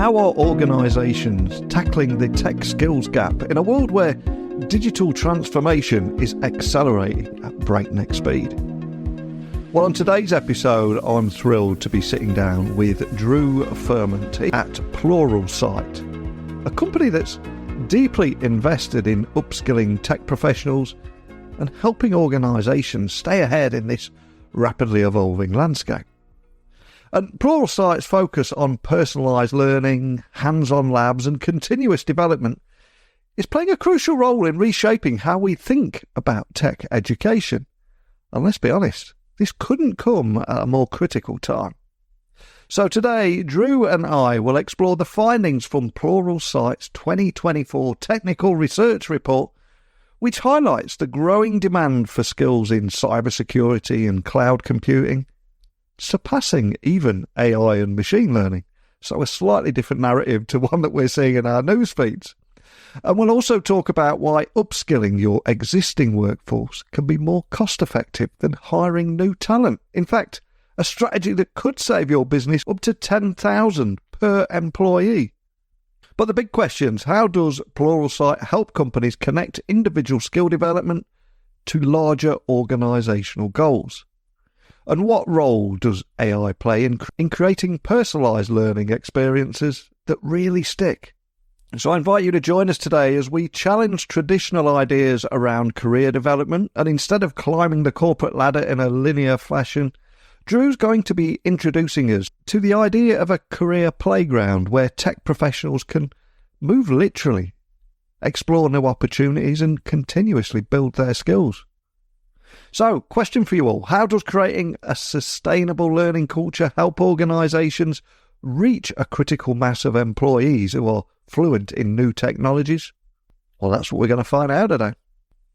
How are organisations tackling the tech skills gap in a world where digital transformation is accelerating at breakneck speed? Well, on today's episode, I'm thrilled to be sitting down with Drew Firment at Pluralsight, a company that's deeply invested in upskilling tech professionals and helping organisations stay ahead in this rapidly evolving landscape. And Pluralsight's focus on personalised learning, hands-on labs and continuous development is playing a crucial role in reshaping how we think about tech education. And let's be honest, this couldn't come at a more critical time. So today, Drew and I will explore the findings from Pluralsight's 2024 Technical Research Report, which highlights the growing demand for skills in cybersecurity and cloud computing, surpassing even AI and machine learning. So a slightly different narrative to one that we're seeing in our news feeds. And we'll also talk about why upskilling your existing workforce can be more cost-effective than hiring new talent. In fact, a strategy that could save your business up to $10,000 per employee. But the big question is, how does Pluralsight help companies connect individual skill development to larger organisational goals? And what role does AI play in creating personalised learning experiences that really stick? So I invite you to join us today as we challenge traditional ideas around career development, and instead of climbing the corporate ladder in a linear fashion, Drew's going to be introducing us to the idea of a career playground where tech professionals can move literally, explore new opportunities and continuously build their skills. So, question for you all. How does creating a sustainable learning culture help organisations reach a critical mass of employees who are fluent in new technologies? Well, that's what we're going to find out today.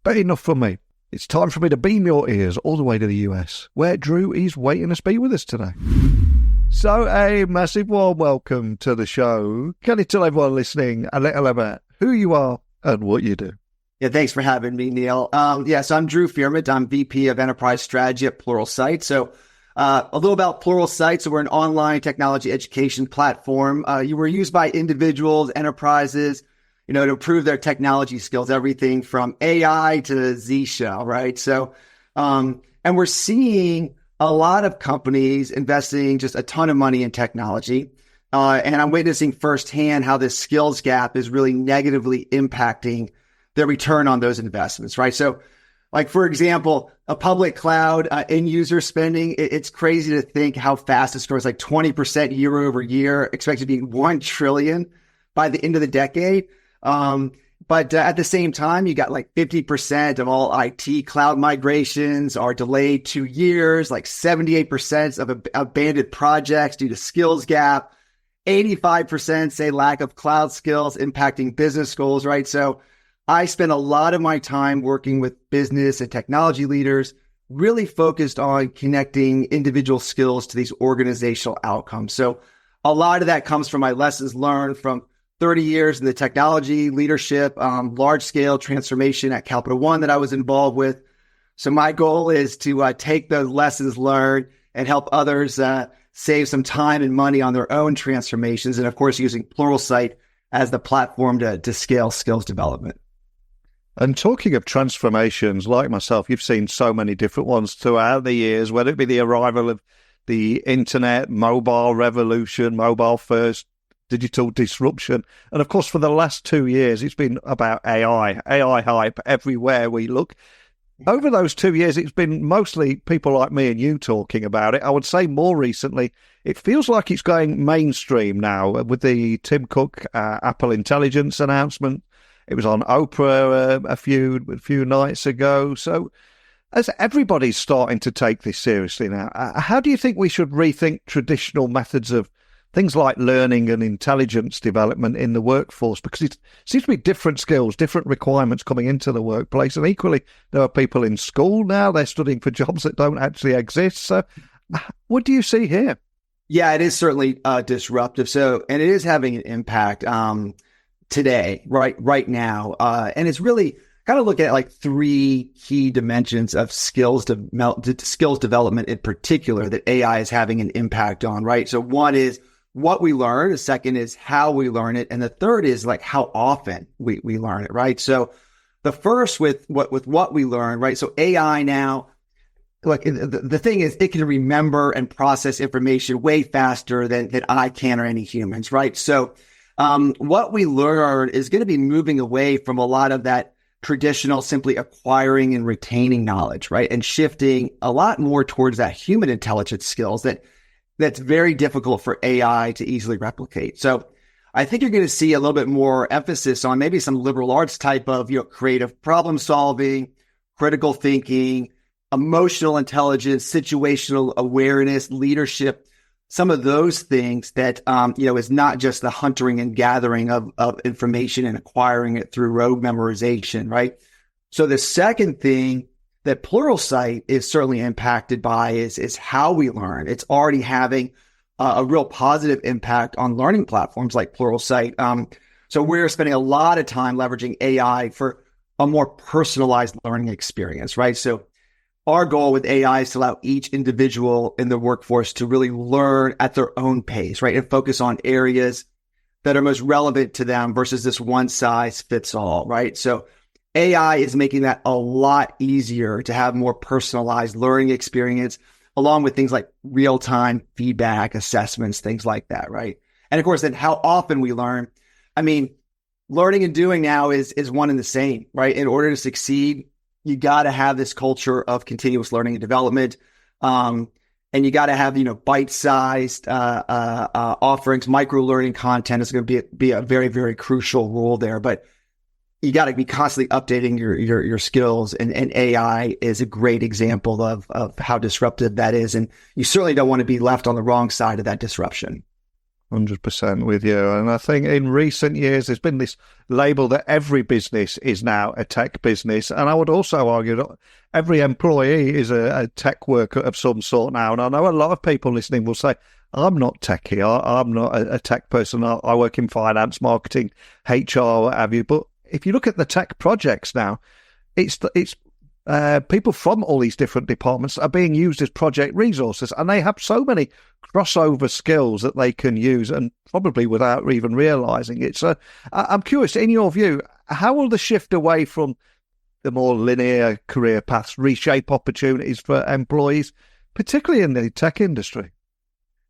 But enough from me. It's time for me to beam your ears all the way to the US, where Drew is waiting to speak with us today. So, a massive warm welcome to the show. Can you tell everyone listening a little about who you are and what you do? Yeah, thanks for having me, Neil. So I'm Drew Firment. I'm VP of Enterprise Strategy at Pluralsight. So a little about Pluralsight. So we're an online technology education platform. You were used by individuals, enterprises, to improve their technology skills, everything from AI to Z-Shell, right? So, and we're seeing a lot of companies investing just a ton of money in technology. And I'm witnessing firsthand how this skills gap is really negatively impacting the return on those investments, right? So like, for example, a public cloud end user spending, it's crazy to think how fast it grows, like 20% year over year, expected to be 1 trillion by the end of the decade. But at the same time, you got like 50% of all IT cloud migrations are delayed 2 years, like 78% of abandoned projects due to skills gap, 85% say lack of cloud skills impacting business goals, right? So I spend a lot of my time working with business and technology leaders, really focused on connecting individual skills to these organizational outcomes. So a lot of that comes from my lessons learned from 30 years in the technology leadership, large-scale transformation at Capital One that I was involved with. So my goal is to take those lessons learned and help others save some time and money on their own transformations. And of course, using Pluralsight as the platform to scale skills development. And talking of transformations, like myself, you've seen so many different ones throughout the years, whether it be the arrival of the internet, mobile revolution, mobile first, digital disruption. And of course, for the last 2 years, it's been about AI hype everywhere we look. Over those 2 years, it's been mostly people like me and you talking about it. I would say more recently, it feels like it's going mainstream now with the Tim Cook Apple Intelligence announcement. It was on Oprah a few nights ago. So as everybody's starting to take this seriously now, how do you think we should rethink traditional methods of things like learning and intelligence development in the workforce? Because it seems to be different skills, different requirements coming into the workplace. And equally, there are people in school now, they're studying for jobs that don't actually exist. So what do you see here? Yeah, it is certainly disruptive. So, and it is having an impact today, right now. And it's really got to look at like 3 key dimensions of skills development in particular that AI is having an impact on, right? So one is what we learn. The second is how we learn it. And the third is like how often we learn it, right? So the first with what we learn, right? So AI now, look, the thing is it can remember and process information way faster than I can or any humans, right? So what we learn is going to be moving away from a lot of that traditional simply acquiring and retaining knowledge, right? And shifting a lot more towards that human intelligence skills that's very difficult for AI to easily replicate. So I think you're going to see a little bit more emphasis on maybe some liberal arts type of, creative problem solving, critical thinking, emotional intelligence, situational awareness, leadership, some of those things that, is not just the hunting and gathering of information and acquiring it through rote memorization, right? So the second thing that Pluralsight is certainly impacted by is how we learn. It's already having a real positive impact on learning platforms like Pluralsight. So we're spending a lot of time leveraging AI for a more personalized learning experience, right? So our goal with AI is to allow each individual in the workforce to really learn at their own pace, right? And focus on areas that are most relevant to them versus this one size fits all, right? So AI is making that a lot easier to have more personalized learning experience, along with things like real-time feedback, assessments, things like that, right? And of course, then how often we learn. I mean, learning and doing now is one and the same, right? In order to succeed, you got to have this culture of continuous learning and development. And you got to have, bite-sized offerings. Micro-learning content is going to be a very, very crucial role there. But you got to be constantly updating your skills. And AI is a great example of how disruptive that is. And you certainly don't want to be left on the wrong side of that disruption. 100% with you. And I think in recent years, there's been this label that every business is now a tech business. And I would also argue that every employee is a tech worker of some sort now. And I know a lot of people listening will say, I'm not techie. I'm not a tech person. I work in finance, marketing, HR, what have you. But if you look at the tech projects now, it's people from all these different departments are being used as project resources, and they have so many crossover skills that they can use, and probably without even realizing it. So I'm curious, in your view, how will the shift away from the more linear career paths reshape opportunities for employees, particularly in the tech industry?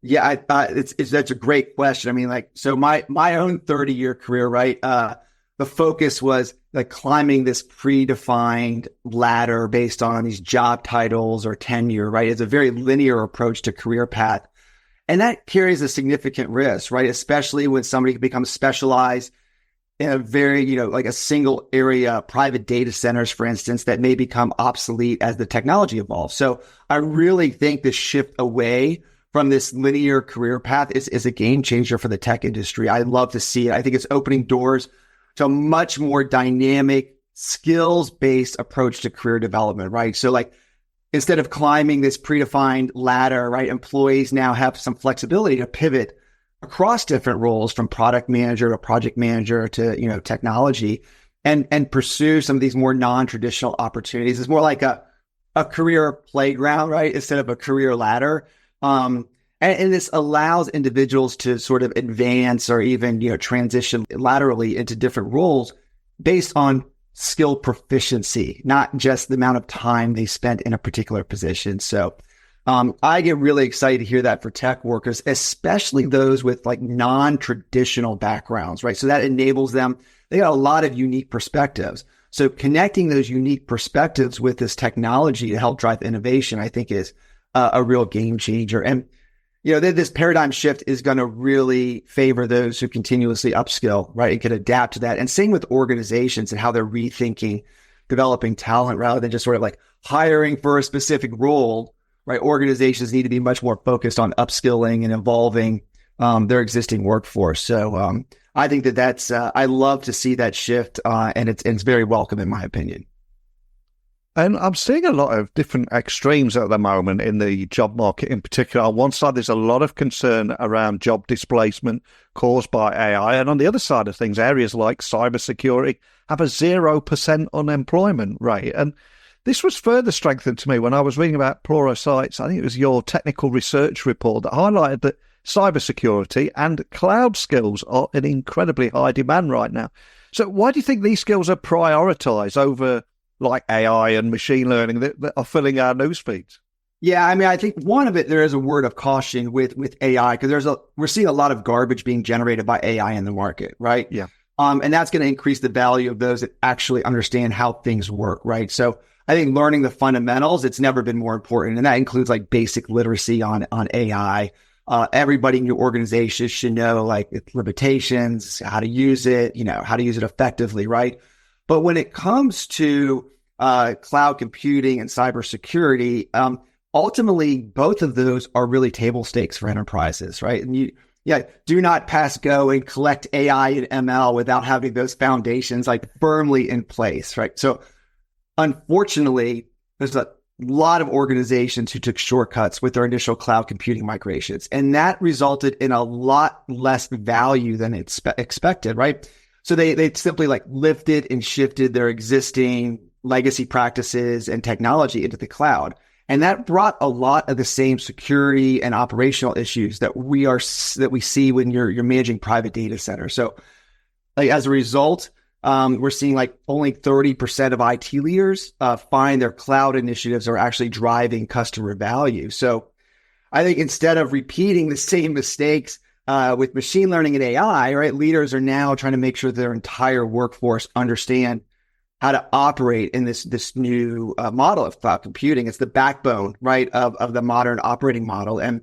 Yeah, that's a great question. I mean, so my own 30-year career, right? The focus was like climbing this predefined ladder based on these job titles or tenure, right? It's a very linear approach to career path. And that carries a significant risk, right? Especially when somebody becomes specialized in a very, like a single area, private data centers, for instance, that may become obsolete as the technology evolves. So I really think the shift away from this linear career path is a game changer for the tech industry. I love to see it. I think it's opening doors to a much more dynamic, skills-based approach to career development, right? So instead of climbing this predefined ladder, right, employees now have some flexibility to pivot across different roles from product manager to project manager to, technology and pursue some of these more non-traditional opportunities. It's more like a career playground, right, instead of a career ladder. And this allows individuals to sort of advance or even, transition laterally into different roles based on skill proficiency, not just the amount of time they spent in a particular position. So I get really excited to hear that for tech workers, especially those with non-traditional backgrounds, right? So that enables them. They got a lot of unique perspectives. So connecting those unique perspectives with this technology to help drive innovation, I think is a real game changer. And this paradigm shift is going to really favor those who continuously upskill, right? And can adapt to that. And same with organizations and how they're rethinking developing talent rather than just sort of like hiring for a specific role, right? Organizations need to be much more focused on upskilling and evolving their existing workforce. So I think that's, I love to see that shift and it's very welcome in my opinion. And I'm seeing a lot of different extremes at the moment in the job market in particular. On one side, there's a lot of concern around job displacement caused by AI. And on the other side of things, areas like cybersecurity have a 0% unemployment rate. And this was further strengthened to me when I was reading about Pluralsight's, I think it was your technical research report that highlighted that cybersecurity and cloud skills are in incredibly high demand right now. So why do you think these skills are prioritized over like AI and machine learning that are filling our news feeds? Yeah, I mean, I think one of it, there is a word of caution with AI because we're seeing a lot of garbage being generated by AI in the market, right? Yeah. And that's going to increase the value of those that actually understand how things work, right? So I think learning the fundamentals, it's never been more important. And that includes like basic literacy on AI. Everybody in your organization should know like its limitations, how to use it, how to use it effectively, right? But when it comes to cloud computing and cybersecurity, ultimately, both of those are really table stakes for enterprises, right? And do not pass go and collect AI and ML without having those foundations like firmly in place, right? So unfortunately, there's a lot of organizations who took shortcuts with their initial cloud computing migrations, and that resulted in a lot less value than expected, right? So they simply like lifted and shifted their existing legacy practices and technology into the cloud. And that brought a lot of the same security and operational issues that we see when you're managing private data centers. So like as a result, we're seeing like only 30% of IT leaders find their cloud initiatives are actually driving customer value. So I think instead of repeating the same mistakes with machine learning and AI, right, leaders are now trying to make sure their entire workforce understand how to operate in this new model of cloud computing. It's the backbone, right, of the modern operating model. And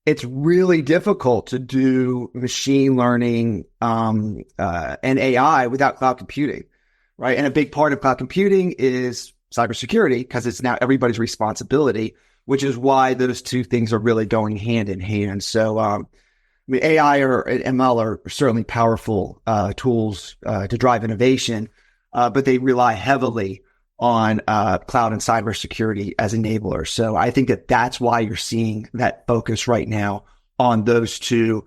it's really difficult to do machine learning and AI without cloud computing, right? And a big part of cloud computing is cybersecurity because it's now everybody's responsibility, which is why those two things are really going hand in hand. So, I mean, AI or ML are certainly powerful tools to drive innovation, but they rely heavily on cloud and cybersecurity as enablers. So I think that's why you're seeing that focus right now on those two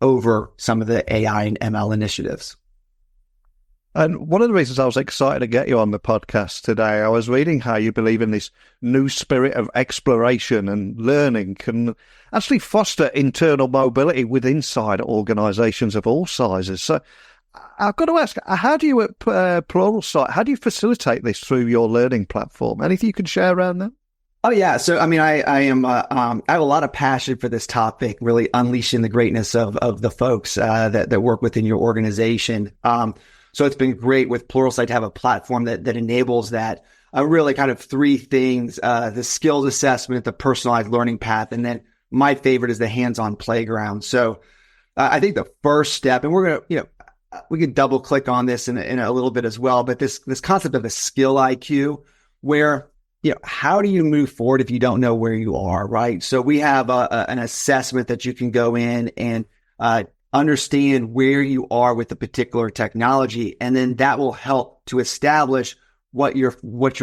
over some of the AI and ML initiatives. And one of the reasons I was excited to get you on the podcast today, I was reading how you believe in this new spirit of exploration and learning can actually foster internal mobility within inside organizations of all sizes. So I've got to ask, how do you at Pluralsight, how do you facilitate this through your learning platform? Anything you can share around that? Oh yeah, so I mean, I have a lot of passion for this topic, really unleashing the greatness of the folks that work within your organization. So it's been great with Pluralsight to have a platform that enables that. Really kind of three things: the skills assessment, the personalized learning path, and then my favorite is the hands-on playground. So I think the first step, and we're gonna, we could double click on this in a little bit as well, but this concept of a skill IQ, where, how do you move forward if you don't know where you are, right? So we have an assessment that you can go in and understand where you are with a particular technology, and then that will help to establish what your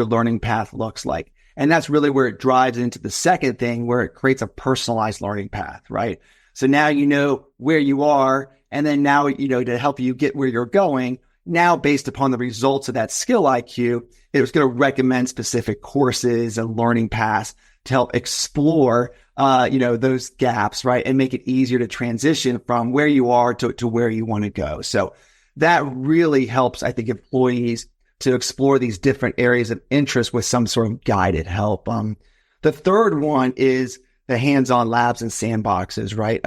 learning path looks like. And that's really where it drives into the second thing, where it creates a personalized learning path, right? So now you know where you are, and then now, to help you get where you're going, now based upon the results of that skill IQ, it was going to recommend specific courses and learning paths to help explore, those gaps, right? And make it easier to transition from where you are to where you want to go. So that really helps, I think, employees to explore these different areas of interest with some sort of guided help. The third one is the hands-on labs and sandboxes, right?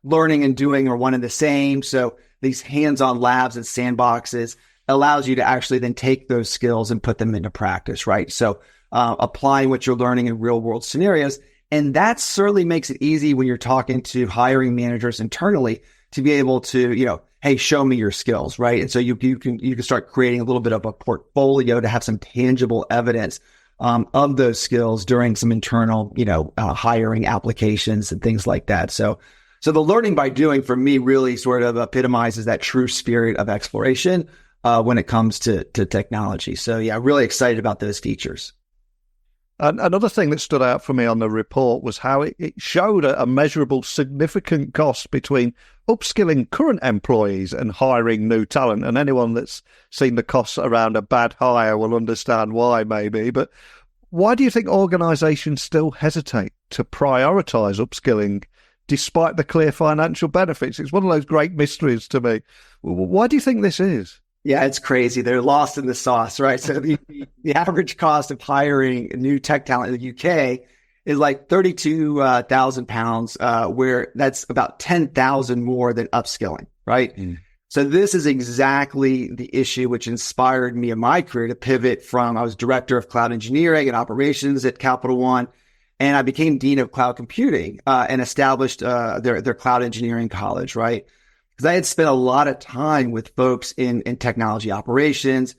Learning and doing are one and the same. So these hands-on labs and sandboxes allows you to actually then take those skills and put them into practice, right? So applying what you're learning in real world scenarios. And that certainly makes it easy when you're talking to hiring managers internally to be able to, hey, show me your skills, right? And so you can start creating a little bit of a portfolio to have some tangible evidence of those skills during some internal, hiring applications and things like that. So the learning by doing for me really sort of epitomizes that true spirit of exploration when it comes to technology. So yeah, really excited about those features. Another thing that stood out for me on the report was how it showed a measurable significant cost between upskilling current employees and hiring new talent. And anyone that's seen the costs around a bad hire will understand why, maybe. But why do you think organizations still hesitate to prioritize upskilling despite the clear financial benefits. It's one of those great mysteries to me. Why do you think this is? Yeah, it's crazy. They're lost in the sauce, right? So the average cost of hiring new tech talent in the UK is like £32,000, where that's about 10,000 more than upskilling, right? So this is exactly the issue which inspired me in my career to pivot from, I was director of cloud engineering and operations at Capital One, and I became dean of cloud computing and established their cloud engineering college, right? Because I had spent a lot of time with folks in technology operations,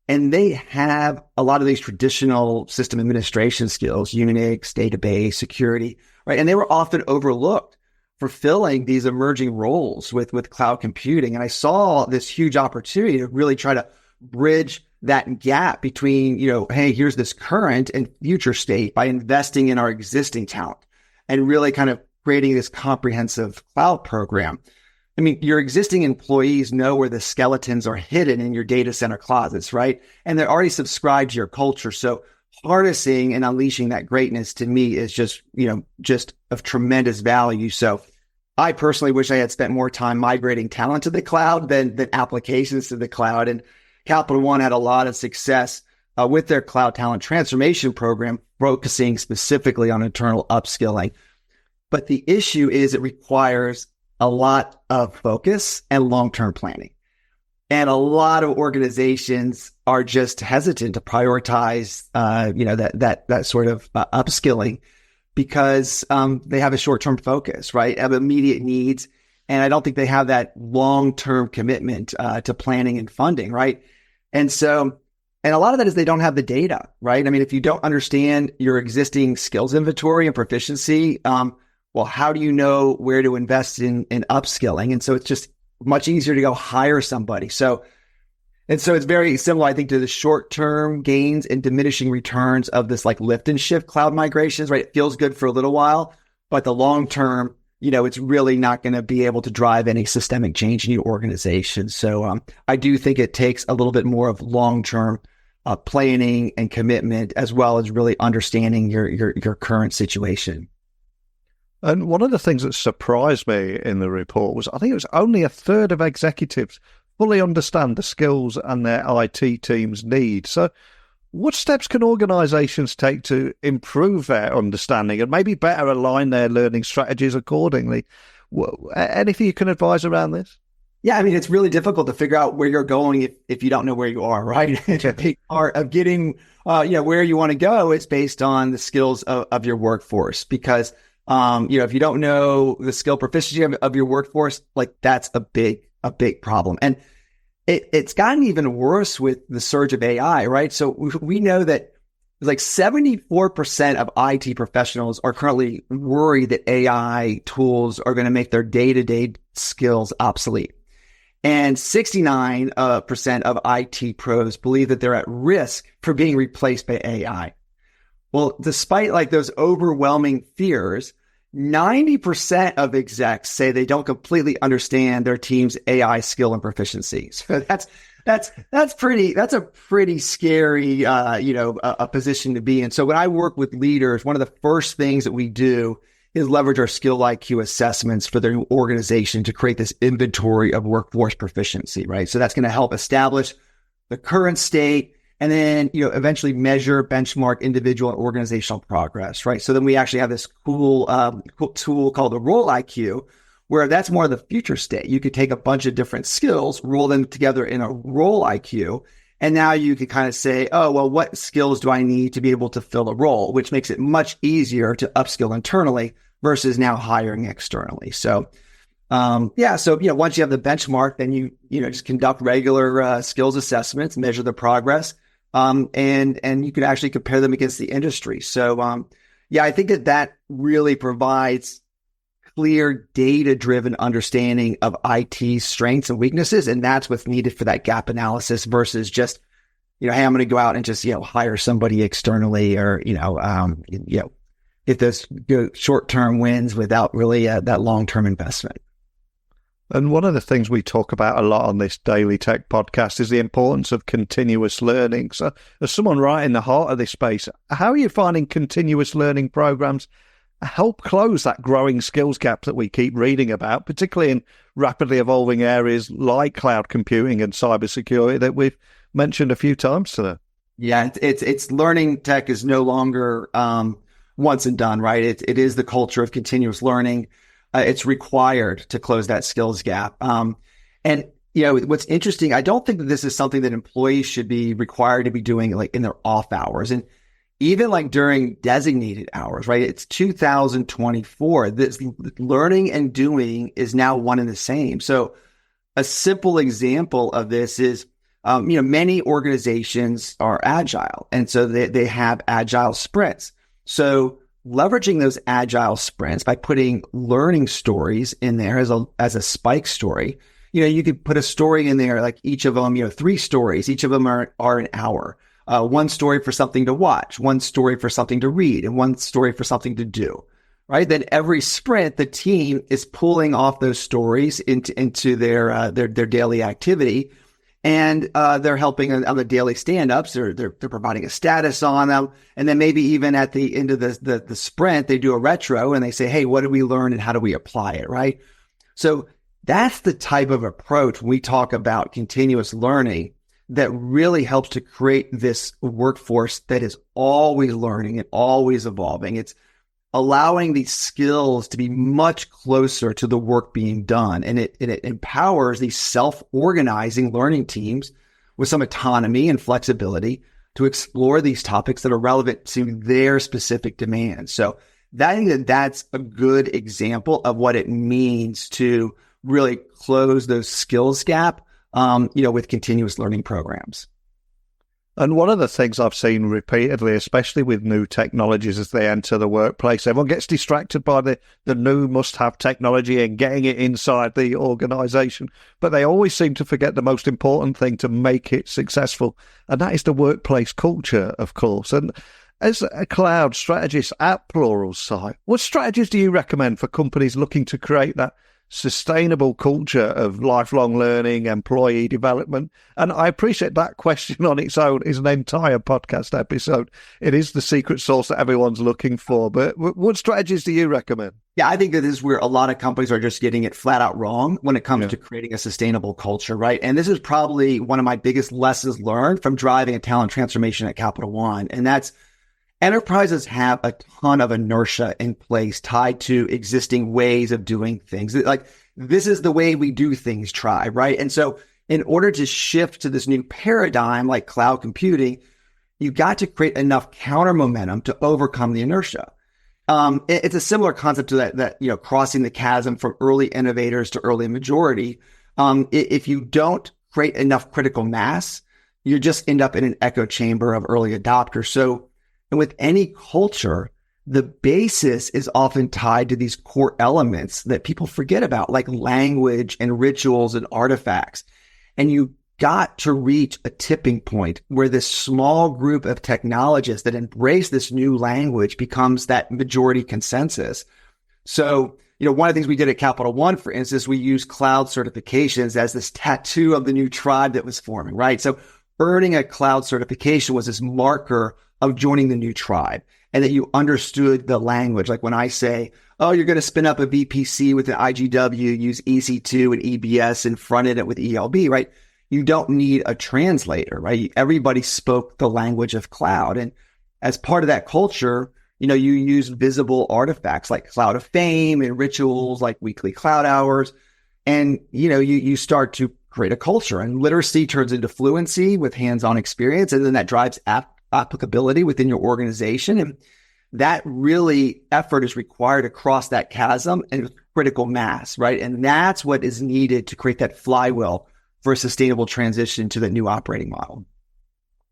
and they have a lot of these traditional system administration skills, Unix, database, security, right? And they were often overlooked for filling these emerging roles with cloud computing. And I saw this huge opportunity to really try to bridge that gap between, hey, here's this current and future state by investing in our existing talent and really kind of creating this comprehensive cloud program. I mean, your existing employees know where the skeletons are hidden in your data center closets, right? And they're already subscribed to your culture. So harnessing and unleashing that greatness to me is just of tremendous value. So I personally wish I had spent more time migrating talent to the cloud than applications to the cloud. And Capital One had a lot of success with their cloud talent transformation program, focusing specifically on internal upskilling. But the issue is it requires a lot of focus and long-term planning. And a lot of organizations are just hesitant to prioritize, that sort of upskilling because they have a short-term focus, right? Have immediate needs. And I don't think they have that long-term commitment to planning and funding, right? And a lot of that is they don't have the data, right? I mean, if you don't understand your existing skills inventory and proficiency, well, how do you know where to invest in upskilling? And so it's just much easier to go hire somebody. So it's very similar, I think, to the short-term gains and diminishing returns of this like lift and shift cloud migrations, right? It feels good for a little while, but the long-term, it's really not going to be able to drive any systemic change in your organization. So I do think it takes a little bit more of long-term planning and commitment, as well as really understanding your current situation. And one of the things that surprised me in the report was I think it was only a third of executives fully understand the skills and their IT teams need. So what steps can organizations take to improve their understanding and maybe better align their learning strategies accordingly? Anything you can advise around this? Yeah, I mean, it's really difficult to figure out where you're going if you don't know where you are, right? A big part of getting, where you want to go is based on the skills of your workforce, because if you don't know the skill proficiency of your workforce, like that's a big problem. And it's gotten even worse with the surge of AI, right? So we know that like 74% of IT professionals are currently worried that AI tools are going to make their day-to-day skills obsolete. And 69% of IT pros believe that they're at risk for being replaced by AI. Well, despite like those overwhelming fears, 90% of execs say they don't completely understand their team's AI skill and proficiency. So that's a pretty scary, a position to be in. So when I work with leaders, one of the first things that we do is leverage our skill IQ assessments for their organization to create this inventory of workforce proficiency, right? So that's going to help establish the current state, and then, eventually measure, benchmark individual and organizational progress, right? So then we actually have this cool tool called the Role IQ, where that's more of the future state. You could take a bunch of different skills, roll them together in a Role IQ, and now you can kind of say, oh, well, what skills do I need to be able to fill a role, which makes it much easier to upskill internally versus now hiring externally. So, once you have the benchmark, then you just conduct regular skills assessments, measure the progress. And you can actually compare them against the industry. So, I think that really provides clear data-driven understanding of IT strengths and weaknesses. And that's what's needed for that gap analysis versus just, hey, I'm going to go out and just, hire somebody externally or, get those short-term wins without really that long-term investment. And one of the things we talk about a lot on this Daily Tech podcast is the importance of continuous learning. So as someone right in the heart of this space, how are you finding continuous learning programs help close that growing skills gap that we keep reading about, particularly in rapidly evolving areas like cloud computing and cybersecurity that we've mentioned a few times today? Yeah, it's learning tech is no longer once and done, right? It is the culture of continuous learning. It's required to close that skills gap. And what's interesting, I don't think that this is something that employees should be required to be doing like in their off hours, and even like during designated hours, right? It's 2024. This learning and doing is now one and the same. So a simple example of this is, many organizations are agile, and so they have agile sprints. So leveraging those agile sprints by putting learning stories in there as a spike story, you could put a story in there, like each of them, 3 stories, each of them are an hour. One story for something to watch, one story for something to read, and one story for something to do, right? Then every sprint, the team is pulling off those stories into their daily activity. And they're helping on the daily stand-ups. They're providing a status on them. And then maybe even at the end of the sprint, they do a retro and they say, hey, what did we learn and how do we apply it, right? So that's the type of approach when we talk about continuous learning that really helps to create this workforce that is always learning and always evolving. It's allowing these skills to be much closer to the work being done. And it empowers these self-organizing learning teams with some autonomy and flexibility to explore these topics that are relevant to their specific demands. So I think that's a good example of what it means to really close those skills gap, with continuous learning programs. And one of the things I've seen repeatedly, especially with new technologies as they enter the workplace, everyone gets distracted by the new must-have technology and getting it inside the organization. But they always seem to forget the most important thing to make it successful, and that is the workplace culture, of course. And as a cloud strategist at Pluralsight, what strategies do you recommend for companies looking to create that sustainable culture of lifelong learning, employee development? And I appreciate that question on its own is an entire podcast episode. It is the secret sauce that everyone's looking for. But what strategies do you recommend? Yeah, I think that this is where a lot of companies are just getting it flat out wrong when it comes to creating a sustainable culture, right? And this is probably one of my biggest lessons learned from driving a talent transformation at Capital One. And that's enterprises have a ton of inertia in place tied to existing ways of doing things. Like, this is the way we do things, tribe, right? And so in order to shift to this new paradigm like cloud computing, you got to create enough counter momentum to overcome the inertia. It's a similar concept to that, crossing the chasm from early innovators to early majority. If you don't create enough critical mass, you just end up in an echo chamber of early adopters. So, and with any culture, the basis is often tied to these core elements that people forget about, like language and rituals and artifacts. And you got to reach a tipping point where this small group of technologists that embrace this new language becomes that majority consensus. So, one of the things we did at Capital One, for instance, we used cloud certifications as this tattoo of the new tribe that was forming, right? So earning a cloud certification was this marker of joining the new tribe, and that you understood the language. Like when I say, oh, you're going to spin up a VPC with an IGW, use EC2 and EBS and front end it with ELB, right? You don't need a translator, right? Everybody spoke the language of cloud. And as part of that culture, you use visible artifacts like Cloud of Fame and rituals like weekly cloud hours. And, you start to create a culture, and literacy turns into fluency with hands-on experience. And then that drives applicability within your organization. And that really effort is required to cross that chasm and critical mass, right? And that's what is needed to create that flywheel for a sustainable transition to the new operating model.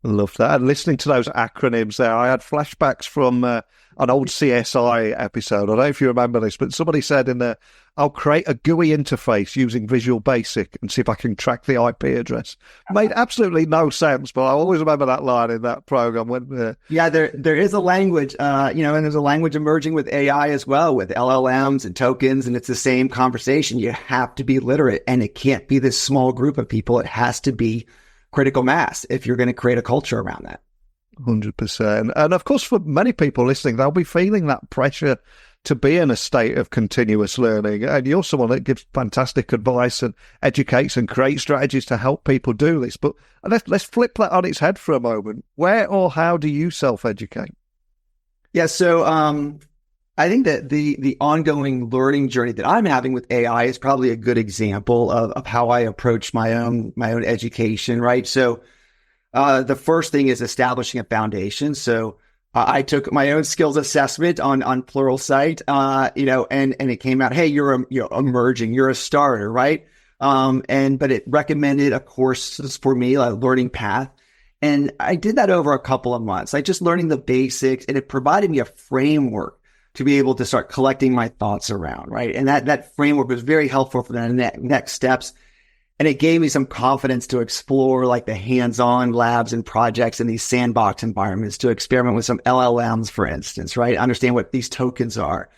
I love that. And listening to those acronyms there, I had flashbacks from an old CSI episode. I don't know if you remember this, but somebody said in there, I'll create a GUI interface using Visual Basic and see if I can track the IP address. Made absolutely no sense, but I always remember that line in that program. Yeah, there is a language, and there's a language emerging with AI as well, with LLMs and tokens, and it's the same conversation. You have to be literate, and it can't be this small group of people. It has to be critical mass if you're going to create a culture around that. 100%. And of course, for many people listening, they'll be feeling that pressure to be in a state of continuous learning. And you're someone that gives fantastic advice and educates and creates strategies to help people do this. But let's flip that on its head for a moment. Where or how do you self-educate? Yeah, so I think that the ongoing learning journey that I'm having with AI is probably a good example of how I approach my own education, right? So the first thing is establishing a foundation. So I took my own skills assessment on Pluralsight, and it came out, hey, you're emerging, you're a starter, right? But it recommended a course for me, a learning path. And I did that over a couple of months, just learning the basics, and it provided me a framework to be able to start collecting my thoughts around, right? And that framework was very helpful for the next steps. And it gave me some confidence to explore like the hands-on labs and projects in these sandbox environments, to experiment with some LLMs, for instance, right? Understand what these tokens are.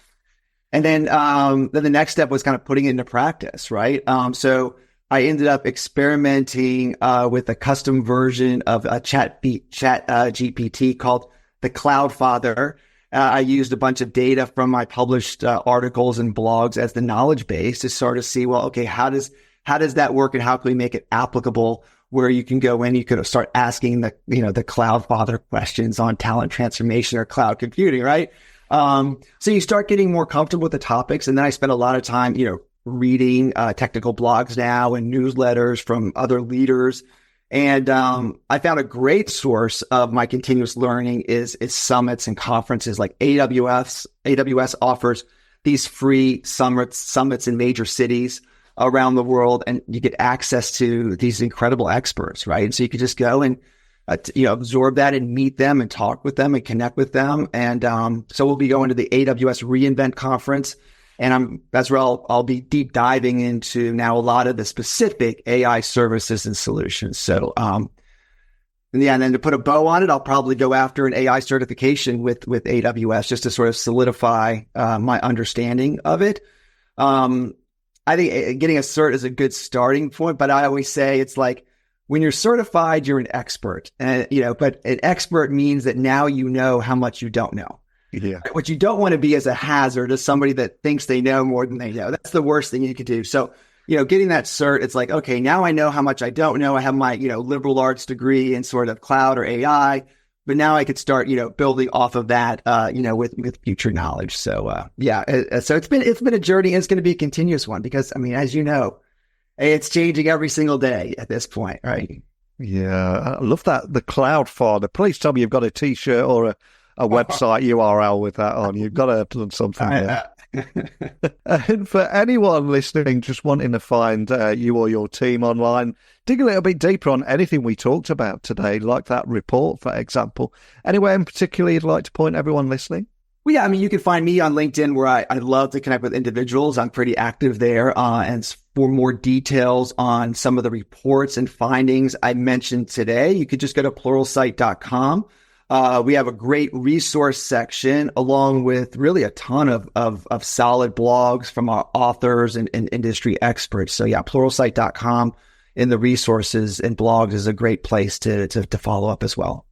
And then the next step was kind of putting it into practice, right? So I ended up experimenting with a custom version of a chat GPT called the Cloudfather. I used a bunch of data from my published articles and blogs as the knowledge base to sort of see, well, okay, how does that work, and how can we make it applicable where you can go in, you could start asking the Cloudfather questions on talent transformation or cloud computing, right? So you start getting more comfortable with the topics. And then I spent a lot of time, reading technical blogs now and newsletters from other leaders. And I found a great source of my continuous learning is summits and conferences like AWS. AWS offers these free summits in major cities around the world, and you get access to these incredible experts, right? So you could just go and absorb that and meet them and talk with them and connect with them. And so we'll be going to the AWS reInvent conference, and that's where I'll be deep diving into now a lot of the specific AI services and solutions. So and then to put a bow on it, I'll probably go after an AI certification with AWS just to sort of solidify my understanding of it. I think getting a cert is a good starting point, but I always say it's like when you're certified, you're an expert, and but an expert means that now you know how much you don't know. Yeah. What you don't want to be is a hazard, as somebody that thinks they know more than they know. That's the worst thing you could do. So, getting that cert, it's like, okay, now I know how much I don't know. I have my, liberal arts degree in sort of cloud or AI, but now I could start, building off of that, with future knowledge. So, so it's been a journey, and it's going to be a continuous one because, as you know, it's changing every single day at this point, right? Yeah, I love that. The Cloudfather. Please tell me you've got a T-shirt or a website URL with that on. You've got to have done something there. And for anyone listening, just wanting to find you or your team online, dig a little bit deeper on anything we talked about today, like that report, for example. Anywhere in particular you'd like to point everyone listening? Well, yeah, you can find me on LinkedIn, where I love to connect with individuals. I'm pretty active there. And for more details on some of the reports and findings I mentioned today, you could just go to pluralsight.com. We have a great resource section along with really a ton of solid blogs from our authors and industry experts. So yeah, pluralsight.com in the resources and blogs is a great place to follow up as well.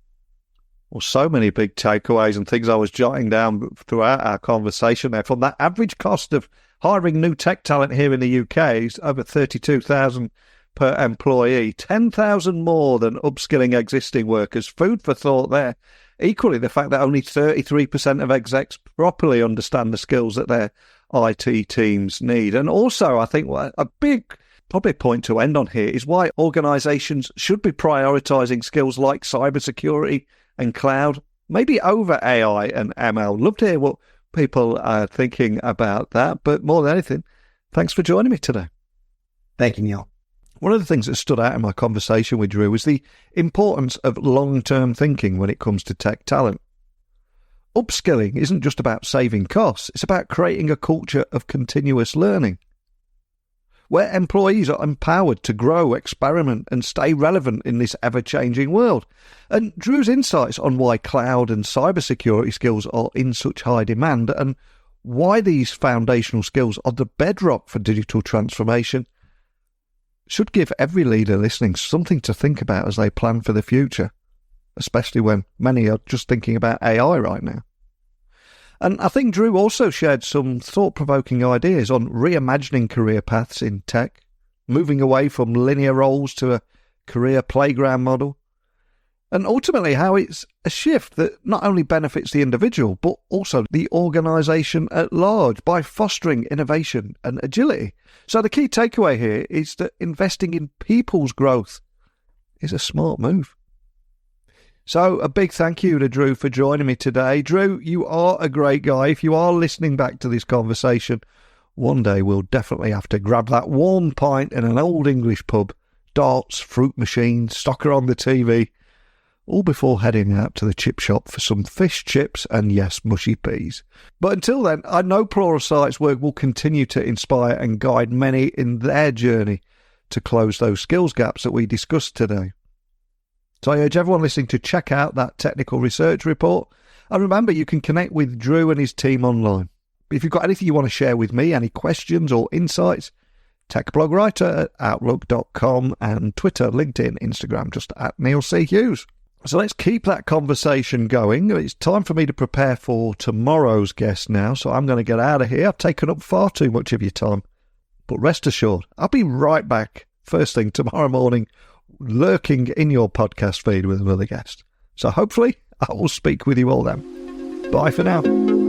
Well, so many big takeaways and things I was jotting down throughout our conversation there. From that average cost of hiring new tech talent here in the UK is over $32,000 per employee, 10,000 more than upskilling existing workers. Food for thought there. Equally, the fact that only 33% of execs properly understand the skills that their IT teams need. And also, I think a big probably point to end on here is why organizations should be prioritizing skills like cybersecurity and cloud, maybe over AI and ML. Love to hear what people are thinking about that. But more than anything, thanks for joining me today. Thank you, Neil. One of the things that stood out in my conversation with Drew was the importance of long-term thinking when it comes to tech talent. Upskilling isn't just about saving costs, it's about creating a culture of continuous learning, where employees are empowered to grow, experiment, and stay relevant in this ever-changing world. And Drew's insights on why cloud and cybersecurity skills are in such high demand and why these foundational skills are the bedrock for digital transformation should give every leader listening something to think about as they plan for the future, especially when many are just thinking about AI right now. And I think Drew also shared some thought-provoking ideas on reimagining career paths in tech, moving away from linear roles to a career playground model, and ultimately how it's a shift that not only benefits the individual, but also the organisation at large by fostering innovation and agility. So the key takeaway here is that investing in people's growth is a smart move. So a big thank you to Drew for joining me today. Drew, you are a great guy. If you are listening back to this conversation, one day we'll definitely have to grab that warm pint in an old English pub, darts, fruit machines, soccer on the TV, all before heading out to the chip shop for some fish chips and, yes, mushy peas. But until then, I know Pluralsight's work will continue to inspire and guide many in their journey to close those skills gaps that we discussed today. So I urge everyone listening to check out that technical research report. And remember, you can connect with Drew and his team online. If you've got anything you want to share with me, any questions or insights, techblogwriter at outlook.com and Twitter, LinkedIn, Instagram, just at Neil C. Hughes. So let's keep that conversation going. It's time for me to prepare for tomorrow's guest now, so I'm going to get out of here. I've taken up far too much of your time. But rest assured, I'll be right back first thing tomorrow morning, lurking in your podcast feed with another guest. So hopefully I will speak with you all then. Bye for now.